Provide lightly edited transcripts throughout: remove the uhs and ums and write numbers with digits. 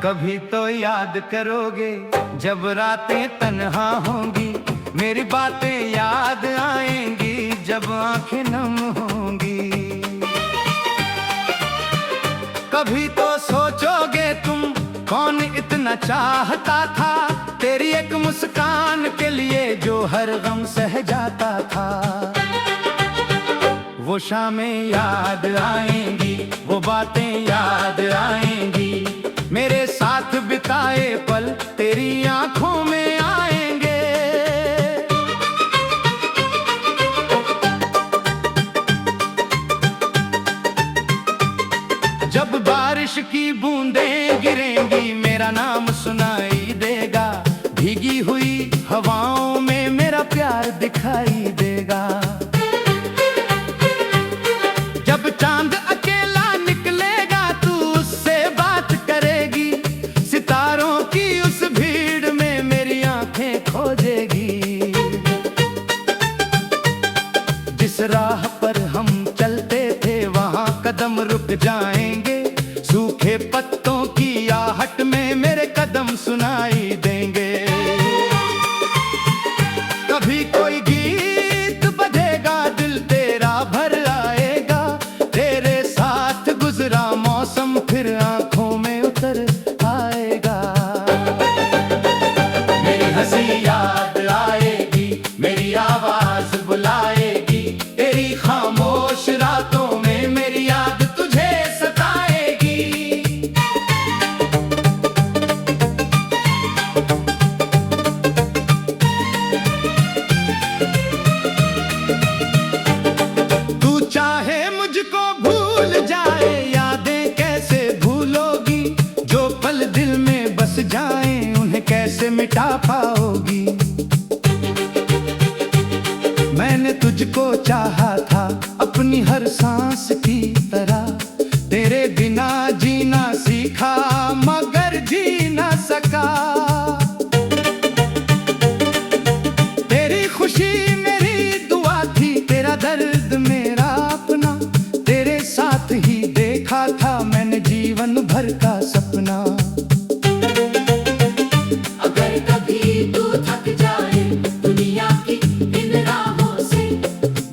कभी तो याद करोगे जब रातें तन्हा होंगी, मेरी बातें याद आएंगी जब आंखें नम होंगी। कभी तो सोचोगे तुम कौन इतना चाहता था, तेरी एक मुस्कान के लिए जो हर गम सह जाता था। वो शामें याद आएंगी, वो बातें याद आएंगी, मेरे साथ बिताए पल तेरी आंखों में आएंगे। जब बारिश की बूंदें गिरेंगी मेरा नाम सुनाई देगा, भीगी हुई हवाओं में मेरा प्यार दिखाई देगा। जब चांद अकेला निकलेगा तू उससे बात करेगी, सितारों की उस भीड़ में मेरी आंखें खोजेगी। जिस राह पर हम चलते थे वहां कदम रुक जाएंगे, सूखे पत्तों की आहट में मेरे कदम सुनाई देंगे। कभी कोई गीत बजेगा दिल तेरा भर आएगा, तेरे साथ गुजरा मौसम फिर आंखों में उतर आएगा। मेरी हंसी याद आएगी, मेरी आवाज बुलाएगी, तेरी खामोश रातों में मेरी याद तुझे सताएगी। तू चाहे मुझको भूल जाए, यादें कैसे भूलोगी, जो पल दिल में बस जाए उन्हें कैसे मिटा पाओगी। मैंने तुझको चाहा था अपनी हर सांस की तरह, तेरे बिना जीना सीखा मगर जी ना सका। तेरी खुशी मेरी दुआ थी, तेरा दर्द मेरा अपना, तेरे साथ ही देखा था मैंने जीवन भर का सपना। अगर कभी तू थक जाए दुनिया की इन राहों से,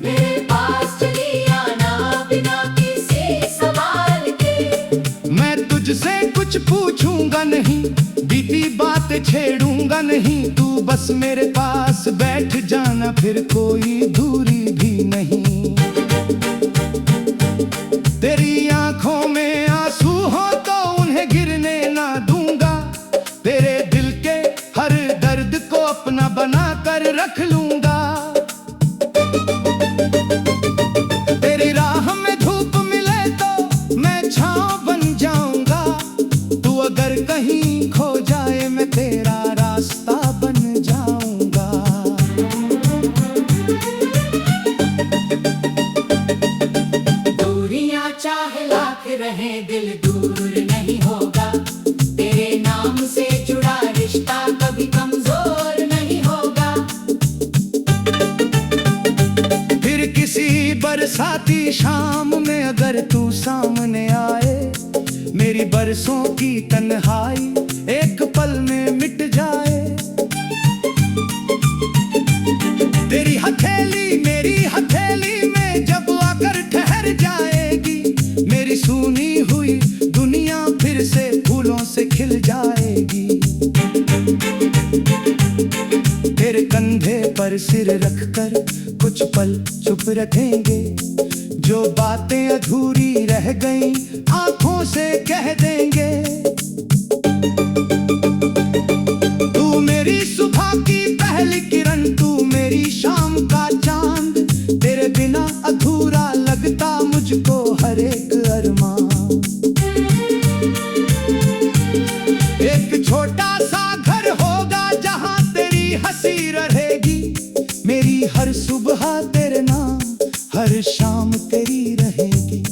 मेरे पास चली आना बिना किसी सवाल के। मैं तुझसे कुछ पूछूंगा नहीं, बीती बात छेड़ूंगा नहीं, तू बस मेरे पास बैठ जाना फिर कोई दूरी भी नहीं। तेरी आंखों में आंसू हो तो उन्हें गिरने ना दूंगा, तेरे दिल के हर दर्द को अपना बना कर रख लूंगा। तेरी राह में धूप मिले तो मैं छांव बन जाऊंगा, तू अगर कहीं खो जाए मैं तेरा रास्ता बन जाऊंगा। दूरियां चाहे लाख रहे दिल दूर नहीं होगा, तेरे नाम से जुड़ा रिश्ता कभी कमजोर नहीं होगा। फिर किसी बरसाती शाम में अगर तू सामने आए, मेरी बरसों की तन्हाई एक पल में मिट जाए। तेरी हथेली मेरी हथेली में जब आकर ठहर जाएगी, मेरी सूनी हुई दुनिया फिर से फूलों से खिल जाएगी। तेरे कंधे पर सिर रखकर कुछ पल चुप रखेंगे, जो बातें अधूरी रह गई आंखों से कह देंगे। तू मेरी सुबह की पहली किरण, तू मेरी शाम का चांद, तेरे बिना अधूरा लगता मुझको हर एक अरमान। एक छोटा सा घर होगा जहां तेरी हंसी रहेगी, मेरी हर सुबह तेरे नाम हर शाम तेरी रहेगी।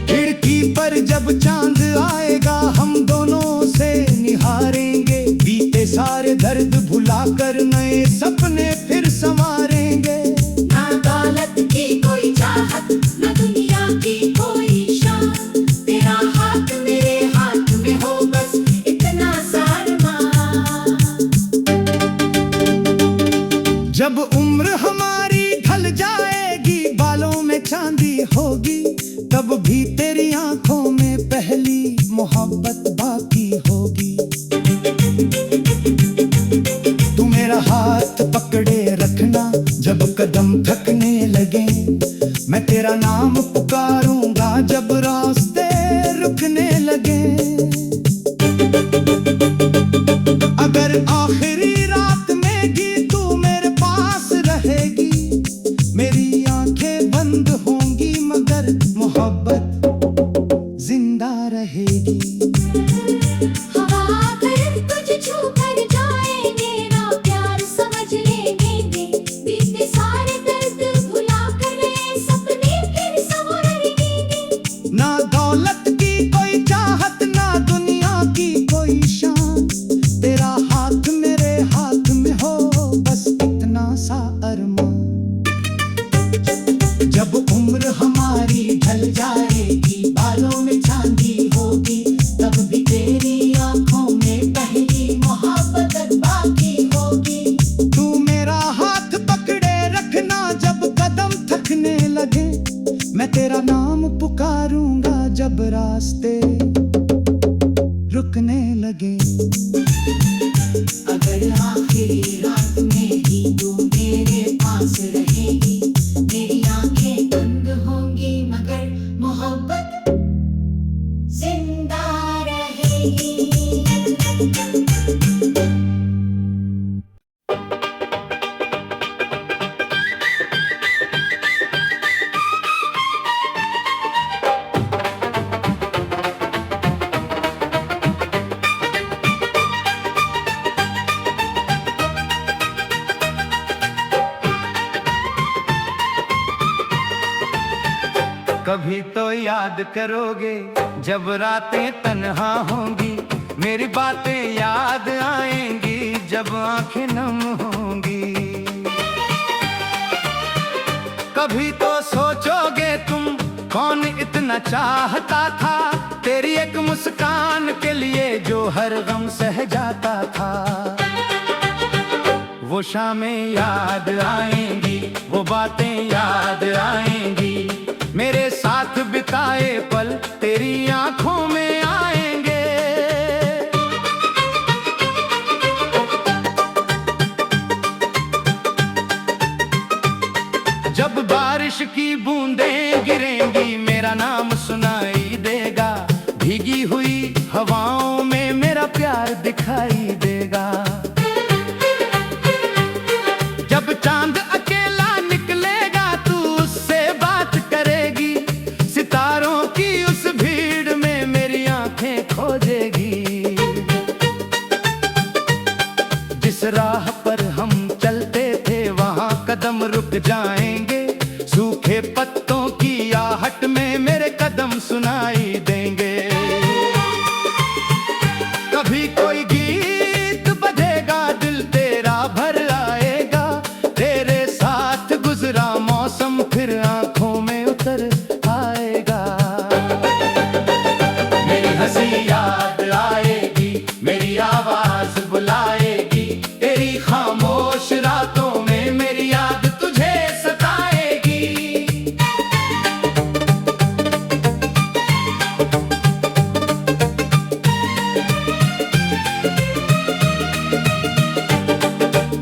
खिड़की पर जब चांद आएगा हम दोनों से निहारेंगे, बीते सारे दर्द भुलाकर नए सपने फिर संवारेंगे। ना दौलत की कोई चाहत, ना दुनिया की कोई शान, तेरा हाथ उम्र हमारी ढल जाएगी, बालों में चांदी होगी, तब भी तेरी आंखों में पहली मोहब्बत बाकी होगी। तू मेरा हाथ पकड़े रखना, जब कदम थकने लगे मैं तेरा नाम पुकारूंगा, जब रास्ते रुकने लगे। अगर आखिरी रात में भी तू मेरे पास रहेगी, मेरी आंखें बंद होंगी मगर मोहब्बत जिंदा रहेगी। हवा आकर तुझे छू कर जाए, मेरा प्यार समझ लेने दे, बीते सारे दर्द भुला कर नए सपने फिर संवारेंगे। ना दौलत की कोई चाहत, ना दुनिया की कोई शान, तेरा हाथ मेरे हाथ में हो, बस इतना सा अरमान। जब उम्र हमारी ढल जाएगी, बालों में चांदी होगी, तब भी तेरी आंखों में पहली मोहब्बत बाकी होगी। तू मेरा हाथ पकड़े रखना, जब कदम थकने लगे मैं तेरा नाम पुकारूंगा, जब रास्ते रुकने लगे। अगर आखिरी रात में भी तू मेरे पास रहेगी, मेरी आंखें बंद होंगी मगर मोहब्बत जिंदा रहेगी। कभी तो याद करोगे जब रातें तन्हा होंगी, मेरी बातें याद आएंगी जब आंखें नम होंगी। कभी तो सोचोगे तुम कौन इतना चाहता था, तेरी एक मुस्कान के लिए जो हर गम सह जाता था। वो शामें याद आएंगी, वो बातें याद आएंगी, मेरे साथ बिताए पल तेरी आंखों में आएंगे। जब बारिश की बूंदें गिरेंगी, मेरा नाम सुनाई देगा, भीगी हुई हवाओं में मेरा प्यार दिखाई देगा। जब चांद अकेला निकलेगा, तू उससे बात करेगी, सितारों की उस भीड़ में मेरी आंखें खोजेगी। जिस राह पर हम चलते थे वहां कदम रुक जाएंगे, सूखे पत्तों की आहट में मेरे कदम सुनाई देंगे। कभी कोई गीत बजेगा, दिल तेरा भर आएगा, तेरे साथ गुजरा मौसम फिर आंखों में उतर आएगा। मेरी हंसी याद आएगी, मेरी आवाज बुलाएगी, तेरी खामोश रातों में मेरी याद तुझे सताएगी।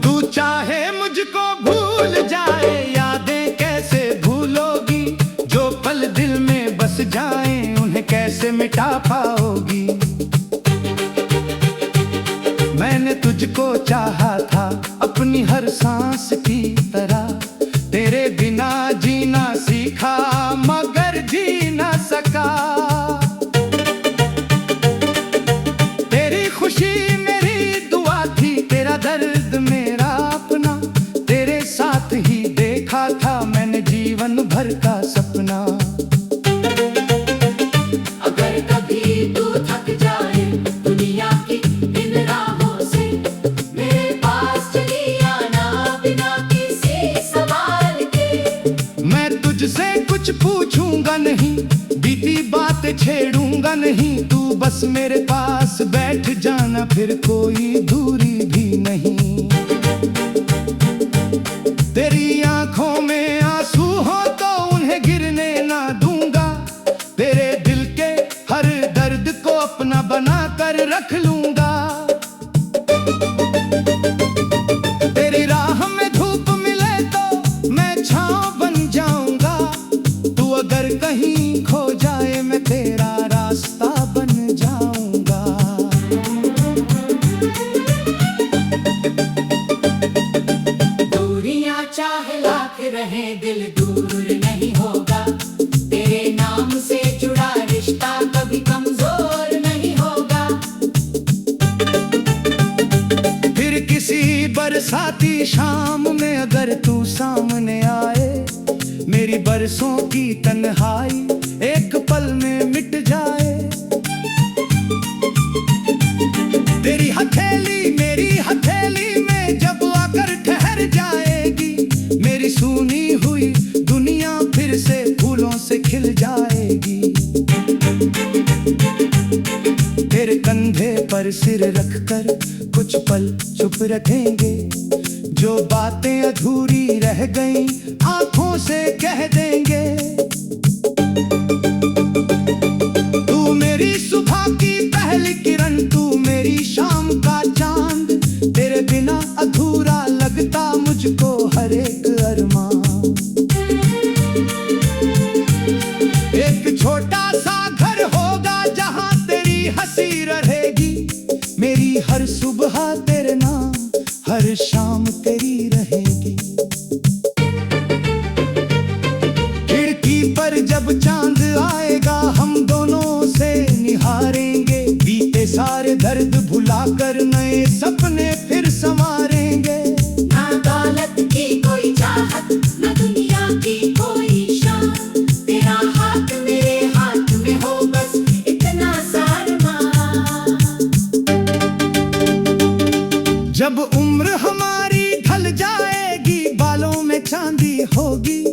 तू चाहे मुझको भूल जाए, यादें कैसे भूलोगी, जो पल दिल में बस जाए उन्हें कैसे मिटा पाओगी। मैंने तुझको चाहा था अपनी हर सांस की तरह, तेरे बिना जीना सीखा मगर जी ना सका। तेरी खुशी मेरी दुआ थी, तेरा दर्द मेरा अपना, तेरे साथ ही देखा था मैंने जीवन भर का सपना। अगर कभी तू थक जाए दुनिया की इन राहों से, मेरे पास चली आना बिना किसी सवाल के। मैं तुझसे कुछ पूछूंगा नहीं, बीती बातें छेड़ूंगा नहीं, तू बस मेरे पास बैठ जाना, फिर कोई दूरी भी नहीं। तेरी लाख रहे दिल दूर नहीं होगा, तेरे नाम से जुड़ा रिश्ता कभी कमजोर नहीं होगा। फिर किसी बरसाती शाम में अगर तू सामने आए, मेरी बरसों की तन्हाई एक पल में मिट जाए। तेरी हथेली मेरी हथेली में जब आकर ठहर जाएगी, मेरी सुनी हुई दुनिया फिर से फूलों से खिल जाएगी। तेरे कंधे पर सिर रखकर कुछ पल चुप रखेंगे, जो बातें अधूरी रह गईं आंखों से कह देंगे। तू मेरी सुबह की पहली किरण, तू मेरी शाम का चांद, तेरे बिना अधूरा लगता मुझको हर एक अरमान। एक छोटा सा घर होगा जहां तेरी हंसी रहेगी, मेरी हर सुबह तेरे नाम, हर शाम तेरी रहेगी। खिड़की पर जब चांद आएगा, हम दोनों से निहारेंगे, बीते सारे दर्द भुलाकर नए सपने फिर संवारेंगे। ना दौलत की कोई चाहत, ना दुनिया की कोई शान, तेरा हाथ मेरे हाथ में हो बस इतना सा अरमान। जब उम्र हमारी ढल जाएगी, बालों में चांदी होगी,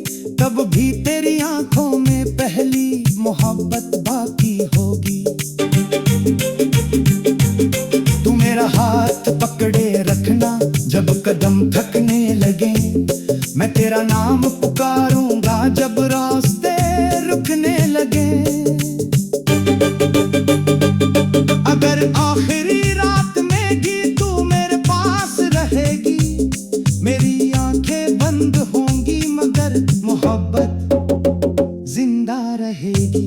तब भी तेरी आंखों में पहली मोहब्बत बाकी होगी। तू मेरा हाथ पकड़े रखना जब कदम थकने लगे, मैं तेरा नाम पुकारूंगा जब रास्ते रुकने लगे। अगर आखिरी रात में भी तू मेरे पास रहेगी, मेरी आंखें बंद होंगी मगर मोहब्बत जिंदा रहेगी।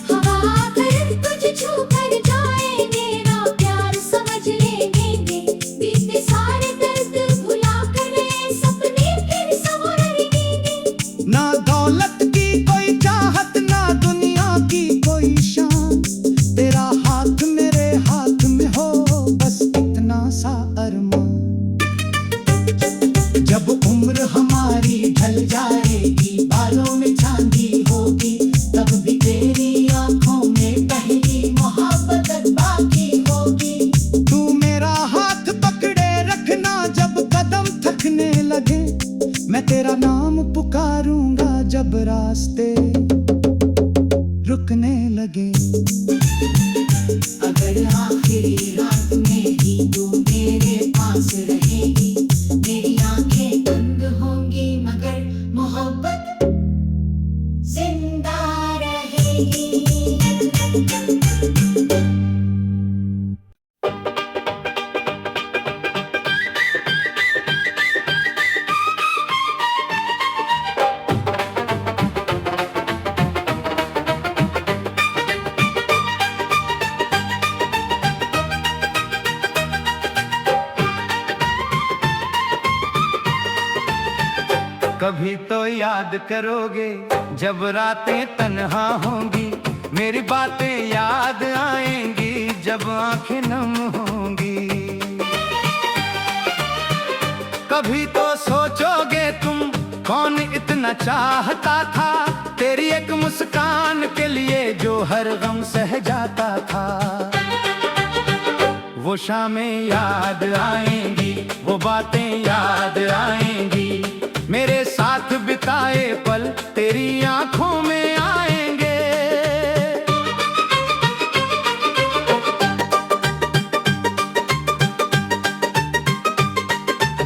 हवा आकर तुझे छू कर जाएंगे, ना प्यार समझ लेंगे, बीते सारे दर्द भुला कर नए सपने फिर संवारेंगे। ना दौलत की कोई चाहत, ना दुनिया की कोई शान, तेरा हाथ मेरे हाथ में हो बस इतना सा अरमान। जब उम्र हमारी ढल जाएगी, बालों में चांदी होगी, तब भी तेरी आंखों में पहली मोहब्बत बाकी होगी। तू मेरा हाथ पकड़े रखना जब कदम थकने लगे, मैं तेरा नाम पुकारूंगा जब रास्ते रुकने लगे। अगर आखिरी रात में भी तू मेरे पास रहेगी, मेरी आंखें बंद होंगी मगर मोहब्बत जिंदा रहेगी। कभी तो याद करोगे जब रातें तन्हा होंगी, मेरी बातें याद आएंगी जब आंखें नम होंगी। कभी तो सोचोगे तुम कौन इतना चाहता था, तेरी एक मुस्कान के लिए जो हर गम सह जाता था। वो शामें याद आएंगी, वो बातें याद आएंगी, मेरे साथ बिताए पल तेरी आंखों में आएंगे।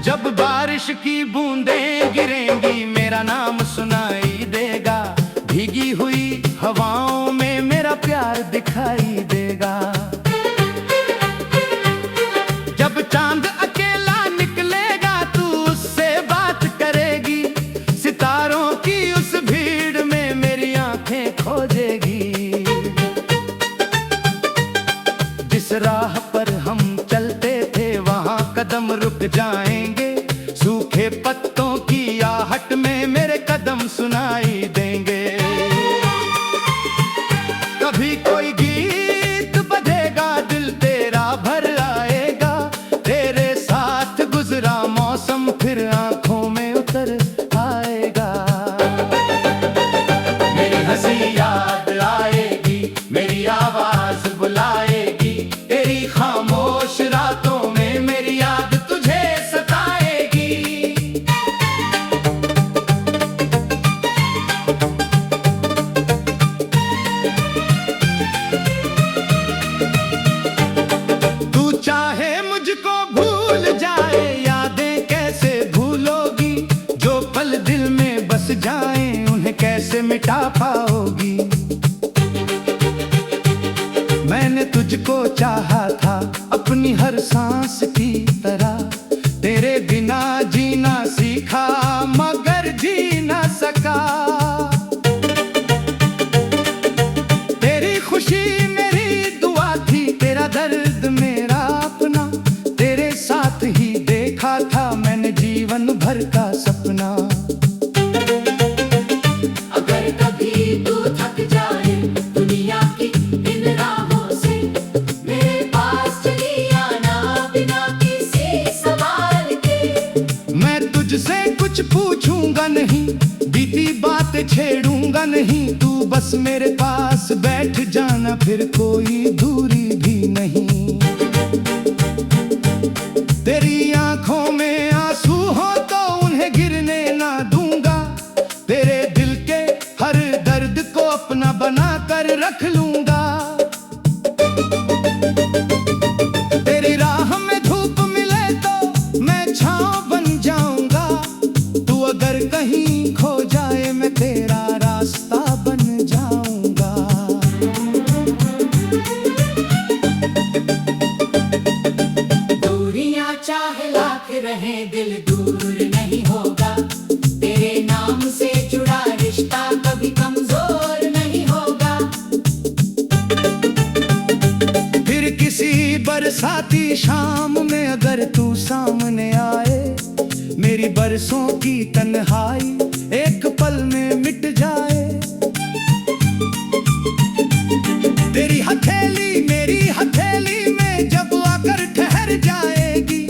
जब बारिश की बूंदें गिरेंगी, मेरा नाम सुनाई देगा, भीगी हुई हवाओं में मेरा प्यार दिखाई देगा। जब चांद अकेला निकलेगा, तू उससे बात करेगी, सितारों की उस भीड़ में मेरी आंखें खोजेगी। जिस राह पर हम चलते थे वहां कदम रुक जाएंगे, सूखे पत्तों की सुनाई देंगे। कभी कोई गीत बजेगा, दिल तेरा भर आएगा। तेरे साथ गुजरा मौसम फिर आंखों में उतर आएगा। मेरी हंसी याद आएगी, मेरी आवाज बुलाएगी। तेरी खामोश रातों में मेरी याद तुझे सताएगी। तू चाहे मुझको भूल जाए, यादें कैसे भूलोगी? जो पल दिल में बस जाएं, उन्हें कैसे मिटा पाओगी? मैंने तुझको चाहा था अपनी हर सांस की तरह। तेरे बिना जीना सीखा मगर जी ना सका। तेरी खुशी मेरी दुआ थी, तेरा दर्द मेरा अपना। तेरे साथ ही देखा था मैंने जीवन भर का सपना। अगर कभी तू थक जाए दुनिया की इन राहों से, मेरे पास चली आना बिना किसी सवाल के। मैं तुझसे कुछ पूछूंगा नहीं, बीती बात छेड़ूंगा नहीं। तू बस मेरे पास बैठ जाना, फिर कोई दूरी भी नहीं। तेरी आंखों में आंसू हो तो उन्हें गिरने ना दूंगा। तेरे दिल के हर दर्द को अपना बना कर रख लूंगा। तेरी राह में धूप मिले तो मैं छांव बन जाऊंगा। तू अगर कहीं खो जाए मैं तेरा रास्ता बन जाऊंगा। दूरियां चाहे लाख रहे दिल दूर नहीं होगा। तेरे नाम से जुड़ा रिश्ता कभी कमजोर नहीं होगा। फिर किसी बरसाती शाम में अगर तू सामने आए, मेरी बरसों की तन्हाई एक पल में मिट जाए। तेरी हथेली मेरी हथेली में जब आकर ठहर जाएगी,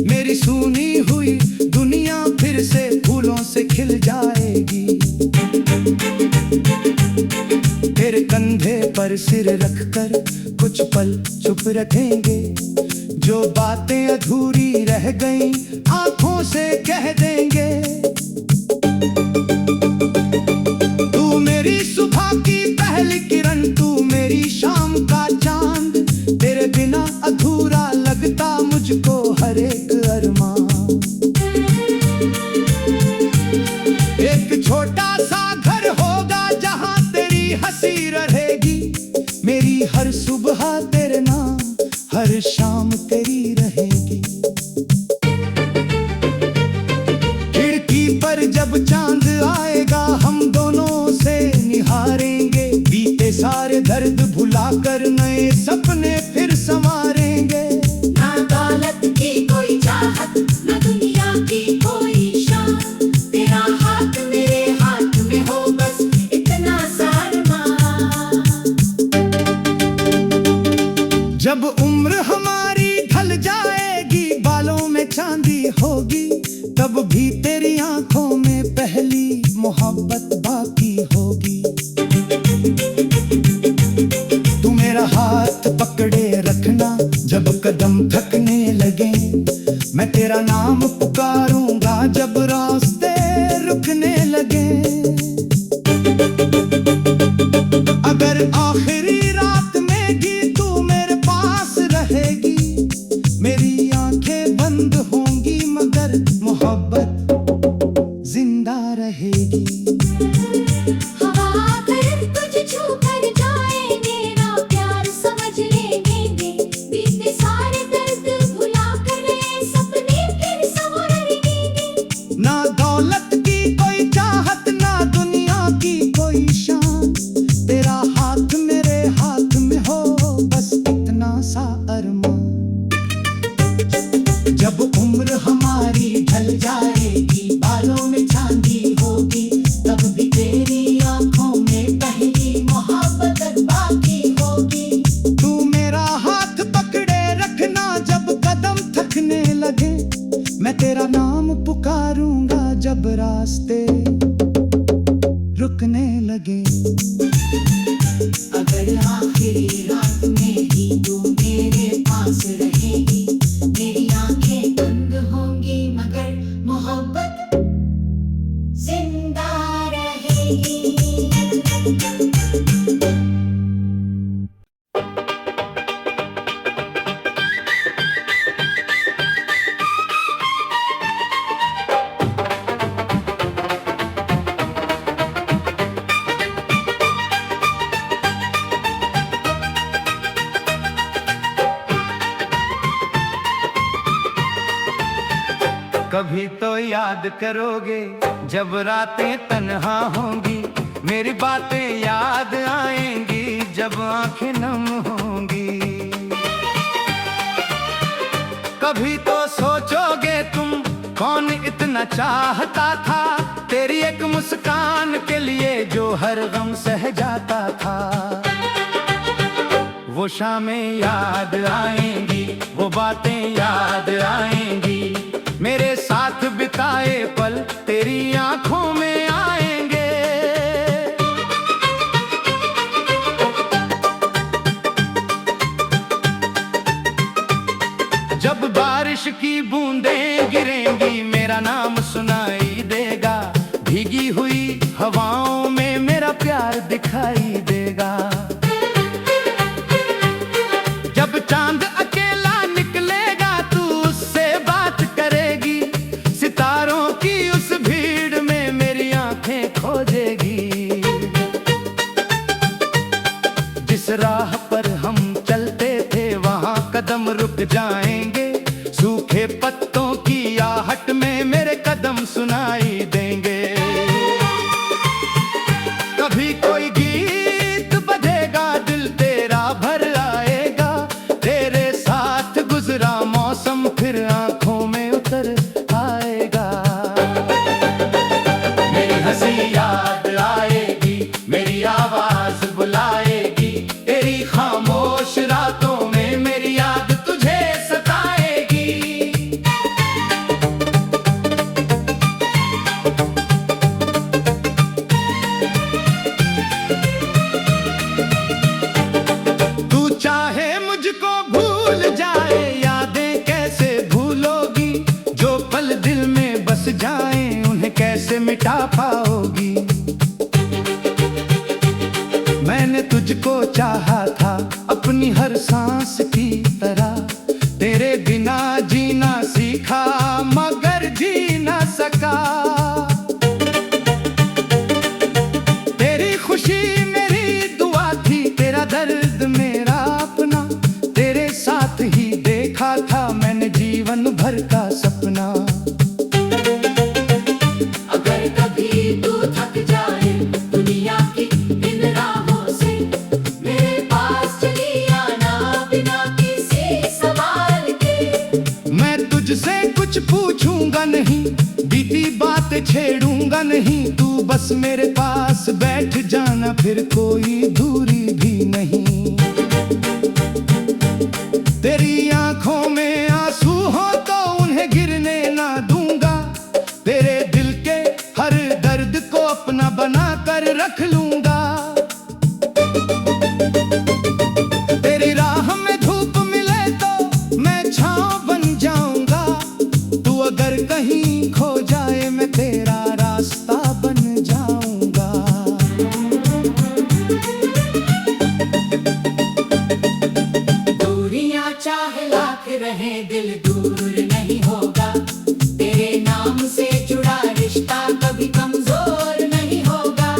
मेरी सूनी हुई दुनिया फिर से फूलों से खिल जाएगी। तेरे कंधे पर सिर रखकर कुछ पल चुप रखेंगे। जो बातें अधूरी रह गईं आंखों से कह देंगे। तू मेरी सुबह की पहली किरण, तू मेरी शाम का चांद। तेरे बिना अधूरा लगता मुझको हर एक अरमान। एक छोटा सा घर होगा जहां तेरी हंसी रहेगी। मेरी हर सुबह तेरे नाम, हर शाम तेरी रहेगी। खिड़की पर जब चांद आएगा हम दोनों से निहारेंगे। बीते सारे दर्द भुलाकर नए सपने फिर संवारेंगे। ना दौलत की कोई चाहत, ना दुनिया की कोई शान। तेरा हाथ मेरे हाथ में हो बस इतना सा अरमान। जब उम्र हमारी ढल जाएगी, बालों में चांदी होगी, तब भी तेरी आंखों में पहली मोहब्बत बाकी होगी। तू मेरा हाथ पकड़े रखना जब कदम थकने लगे। मैं तेरा नाम पुकारूंगा जब रास्ते रुकने लगे। अगर आखिरी रात में भी तू मेरे पास रहेगी, मेरी आंखें बंद होंगी मगर मोहब्बत जिंदा रहेगी। हवा कर तुझ छू कर जाएंगे, ना प्यार समझ लेंगे। बीते सारे दर्द भुला कर नए सपने फिर संवारेंगे। ना दौलत की कोई चाहत, ना दुनिया की कोई शान। तेरा हाथ मेरे हाथ में हो बस इतना सा अरमान। जब उम्र हमारी ढल जाएगी, बालों में चांदी होगी, अब रास्ते रुकने लगे। अगर आखिरी रात में ही तू मेरे पास रहेगी, मेरी आंखें बंद होंगी मगर मोहब्बत जिंदा रहेगी। कभी तो याद करोगे जब रातें तन्हा होंगी, मेरी बातें याद आएंगी जब आंखें नम होंगी। कभी तो सोचोगे तुम कौन इतना चाहता था, तेरी एक मुस्कान के लिए जो हर गम सह जाता था। वो शामें याद आएंगी, वो बातें याद आएंगी, मेरे साथ बिताए पल तेरी आंखों में आएंगे। जब बारिश की बूंदें गिरेंगी मेरा नाम सुनाई देगा, भीगी हुई हवाओं में मेरा प्यार दिखाई देगा। जब चांद अकेला निकलेगा तू उससे बात करेगी, सितारों की उस भीड़ में मेरी आंखें खोजेगी। जिस राह पर हम चलते थे वहां कदम रुक जाएंगे, सूखे पत्तों की आहट में मेरे कदम सुनाई देंगे। कभी कोई गीत बजेगा दिल तेरा भर आएगा, तेरे साथ गुजरा मौसम फिर आंखों में उतर आएगा। मेरी हंसी याद आएगी, मेरी आवाज बुलाएगी, तेरी खामोश रातों में मेरी याद तुझे सताएगी। तू चाहे मुझको भूल जाए, यादें कैसे भूलोगी, जो पल दिल में बस जाए उन्हें कैसे मिटा पाओगी। मैंने तुझको चाहा था अपनी हर सांस की तरह, तेरे बिना जीना सीखा मगर जी ना सका। तेरी खुशी मेरी दुआ थी, तेरा दर्द मेरा अपना, तेरे साथ ही देखा था मैंने जीवन भर का सपना। अगर कभी तू थक जाए दुनिया की इन राहों से, मेरे पास चली आना बिना किसी सवाल के। मैं तुझसे कुछ पूछूंगा नहीं, बीती बात छेड़ूंगा नहीं, तू बस मेरे पास बैठ जाना फिर कोई दूरी भी नहीं। तेरी आंखों में आंसू हो तो उन्हें गिरने ना दूंगा, तेरे दिल के हर दर्द को अपना बना कर रख लूंगा। तेरी राह में धूप मिले तो मैं छांव बन जाऊंगा, तू अगर कहीं खो जाए मैं तेरा रास्ता बन जाऊंगा। दूरियां चाहे लाख रहे दिल दूर नहीं होगा, तेरे नाम से जुड़ा रिश्ता कभी कमजोर नहीं होगा।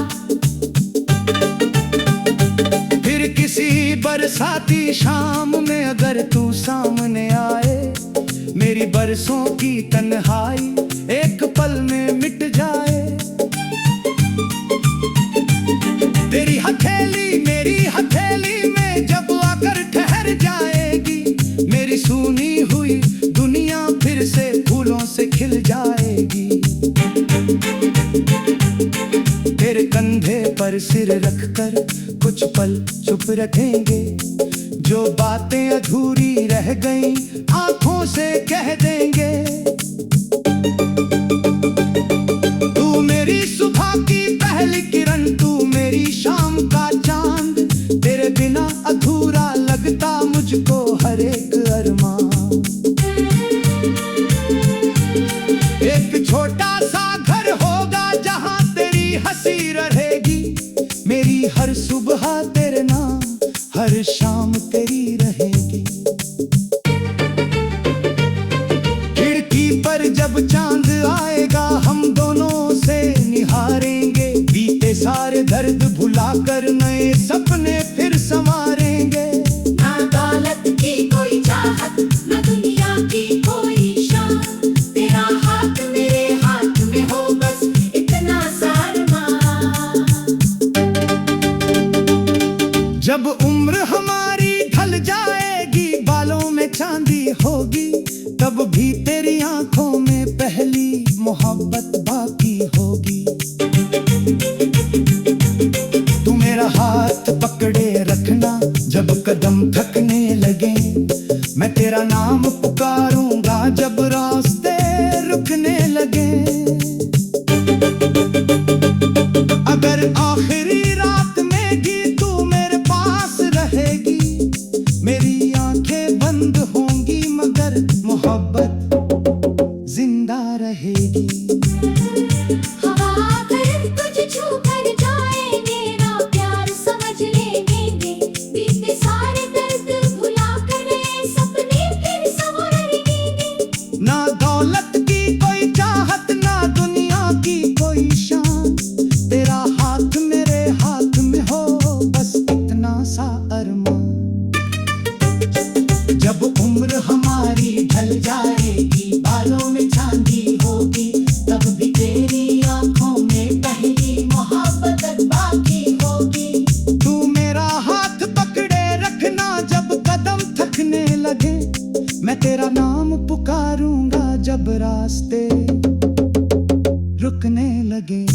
फिर किसी बरसाती शाम में अगर तू सामने आए, मेरी बरसों की तन्हाई एक पल में मिट जाए। तेरी हथेली मेरी हथेली में जब आकर ठहर जाएगी, मेरी सूनी हुई दुनिया फिर से फूलों से खिल जाएगी। तेरे कंधे पर सिर रखकर कुछ पल चुप रखेंगे, जो बातें अधूरी रह गईं आंखों से कह देंगे। मैं तेरा नाम पुकारूंगा जब रास्ते रुकने लगे।